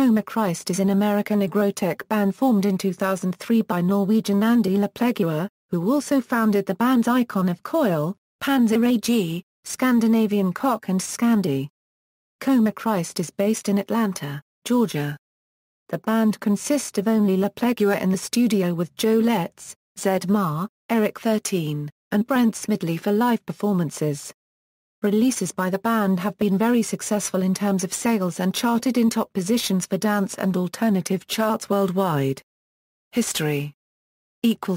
Combichrist is an American aggrotech band formed in 2003 by Norwegian Andy LaPlegua, who also founded the bands Icon of Coil, Panzer AG, Scandinavian Cock and Scandy. Combichrist is based in Atlanta, Georgia. The band consists of only LaPlegua in the studio with Joe Letz, Zed Ma, Eric 13, and Brent Smedley for live performances. Releases by the band have been very successful in terms of sales and charted in top positions for dance and alternative charts worldwide. History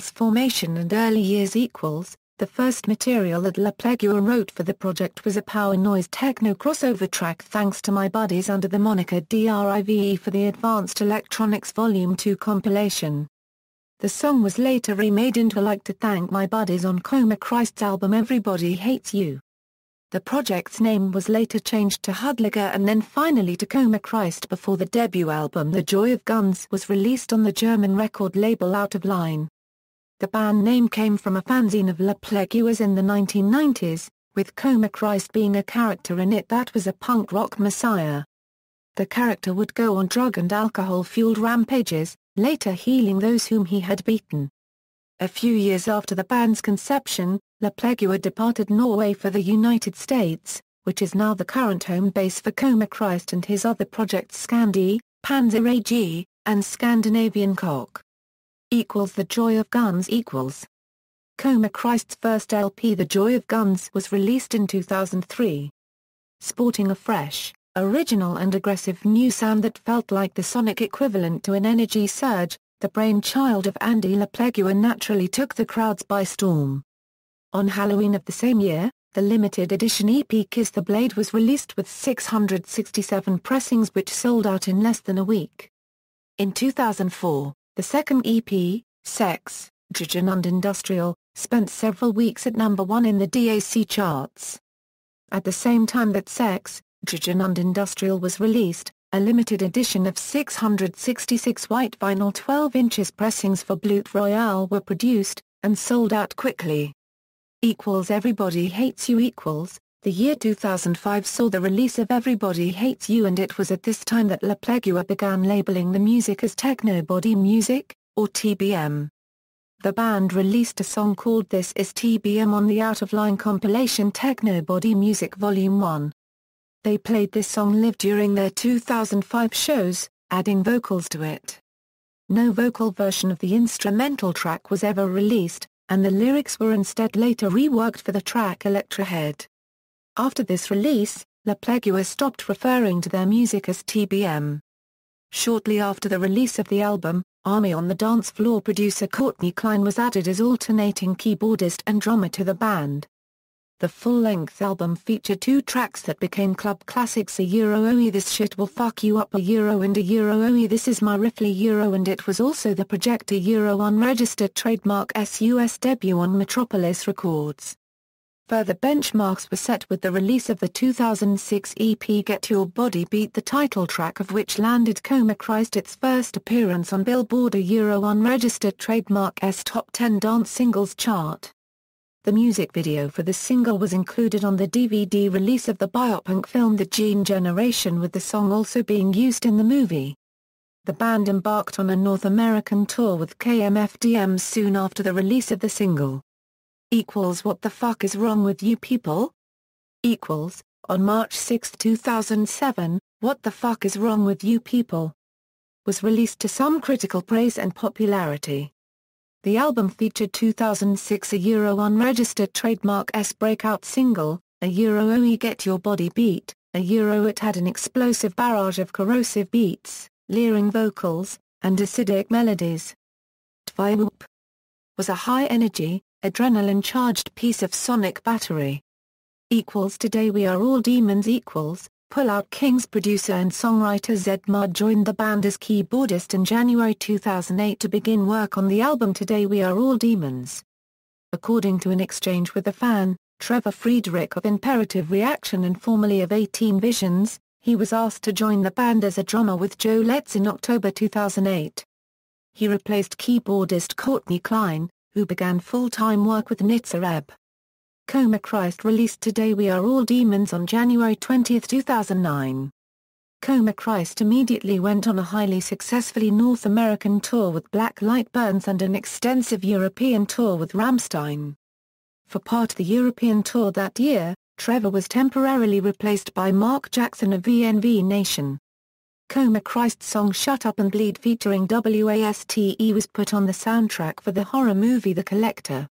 Formation and early years. The first material that LaPlegua wrote for the project was a power noise techno crossover track Thanks to My Buddies under the moniker DRIVE for the Advanced Electronics Volume 2 compilation. The song was later remade into Like to Thank My Buddies on Combichrist's album Everybody Hates You. The project's name was later changed to Hudliger and then finally to Combichrist before the debut album The Joy of Guns was released on the German record label Out of Line. The band name came from a fanzine of LaPlegua's in the 1990s, with Combichrist being a character in it that was a punk rock messiah. The character would go on drug and alcohol-fueled rampages, later healing those whom he had beaten. A few years after the band's conception, LaPlegua departed Norway for the United States, which is now the current home base for Combichrist and his other projects Scandy, Panzer AG, and Scandinavian Cock. The Joy of Guns. Combichrist's first LP The Joy of Guns was released in 2003. Sporting a fresh, original and aggressive new sound that felt like the sonic equivalent to an energy surge, the brainchild of Andy LaPlegua naturally took the crowds by storm. On Halloween of the same year, the limited edition EP Kiss the Blade was released with 667 pressings which sold out in less than a week. In 2004, the second EP, Sex, Aggrotech and Industrial, spent several weeks at number 1 in the DAC charts. At the same time that Sex, Aggrotech and Industrial was released, a limited edition of 666 white vinyl 12 inches pressings for Blute Royale were produced, and sold out quickly. Everybody Hates You. The year 2005 saw the release of Everybody Hates You, and it was at this time that LaPlegua began labeling the music as techno body music, or TBM. The band released a song called This Is TBM on the Out of Line compilation Techno Body Music Volume 1. They played this song live during their 2005 shows, adding vocals to it. No vocal version of the instrumental track was ever released, and the lyrics were instead later reworked for the track Electrahead. After this release, LaPlegua stopped referring to their music as TBM. Shortly after the release of the album, Army on the Dance Floor producer Courtney Klein was added as alternating keyboardist and drummer to the band. The full-length album featured 2 tracks that became club classics: Oe This Shit Will Fuck You Up and Oe This Is My Riffly and it was also the project unregistered trademark US debut on Metropolis Records. Further benchmarks were set with the release of the 2006 EP Get Your Body Beat, the title track of which landed Combichrist its first appearance on Billboard unregistered trademark Top 10 Dance Singles chart. The music video for the single was included on the DVD release of the biopunk film The Gene Generation, with the song also being used in the movie. The band embarked on a North American tour with KMFDM soon after the release of the single. What the Fuck Is Wrong With You People? On March 6, 2007, What the Fuck Is Wrong With You People was released to some critical praise and popularity. The album featured 2006 unregistered trademark breakout single, Oe Get Your Body Beat. It had an explosive barrage of corrosive beats, leering vocals, and acidic melodies. Twiwhoop was a high-energy, adrenaline-charged piece of sonic battery. Today We Are All Demons. Pull Out Kings producer and songwriter Zed Ma joined the band as keyboardist in January 2008 to begin work on the album Today We Are All Demons. According to an exchange with a fan, Trevor Friedrich of Imperative Reaction and formerly of 18 Visions, he was asked to join the band as a drummer with Joe Letz in October 2008. He replaced keyboardist Courtney Klein, who began full-time work with Nitzer Ebb. Combichrist released Today We Are All Demons on January 20, 2009. Combichrist immediately went on a highly successful North American tour with Black Light Burns and an extensive European tour with Rammstein. For part of the European tour that year, Trevor was temporarily replaced by Mark Jackson of VNV Nation. Combichrist's song Shut Up and Bleed featuring WASTE was put on the soundtrack for the horror movie The Collector.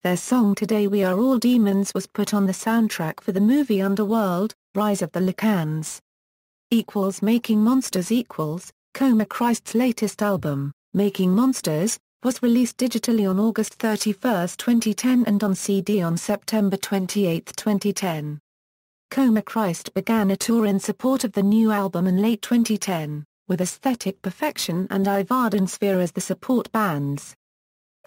Their song Today We Are All Demons was put on the soundtrack for the movie Underworld, Rise of the Lycans. Making Monsters Combichrist's latest album, Making Monsters, was released digitally on August 31, 2010 and on CD on September 28, 2010. Combichrist began a tour in support of the new album in late 2010, with Aesthetic Perfection and Ivardensphere as the support bands.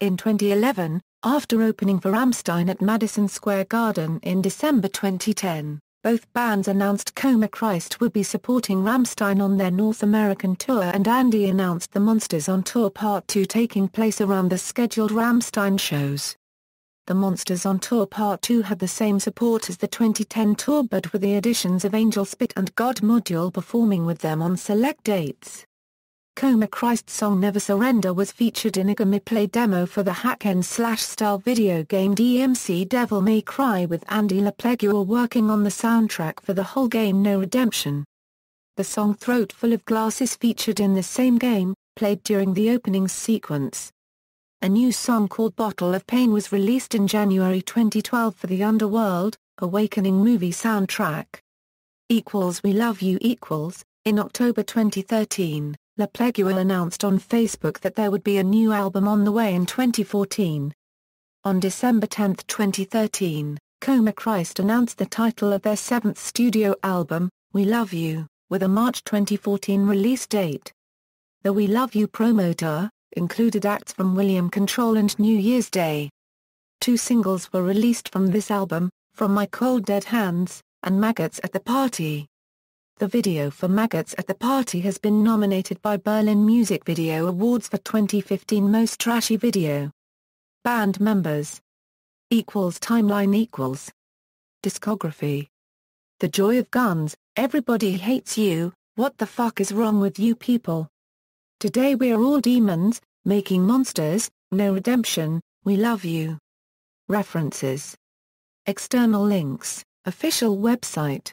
In 2011, after opening for Rammstein at Madison Square Garden in December 2010, both bands announced Combichrist would be supporting Rammstein on their North American tour, and Andy announced the Monsters on Tour Part 2 taking place around the scheduled Rammstein shows. The Monsters on Tour Part 2 had the same support as the 2010 tour but with the additions of Angel Spit and God Module performing with them on select dates. Combichrist's song Never Surrender was featured in a gameplay demo for the hack-and-slash-style video game DMC Devil May Cry with Andy LaPlegua working on the soundtrack for the whole game No Redemption. The song Throat Full of Glass is featured in the same game, played during the opening sequence. A new song called Bottle of Pain was released in January 2012 for the Underworld, Awakening movie soundtrack. We Love You In October 2013. LaPlegua announced on Facebook that there would be a new album on the way in 2014. On December 10, 2013, Combichrist announced the title of their seventh studio album, We Love You, with a March 2014 release date. The We Love You promo tour included acts from William Control and New Year's Day. 2 singles were released from this album, From My Cold Dead Hands, and Maggots at the Party. The video for Maggots at the Party has been nominated by Berlin Music Video Awards for 2015 Most Trashy Video. Band members Timeline Discography. The Joy of Guns, Everybody Hates You, What the Fuck Is Wrong With You People? Today We're All Demons, Making Monsters, No Redemption, We Love You. References. External links, official website.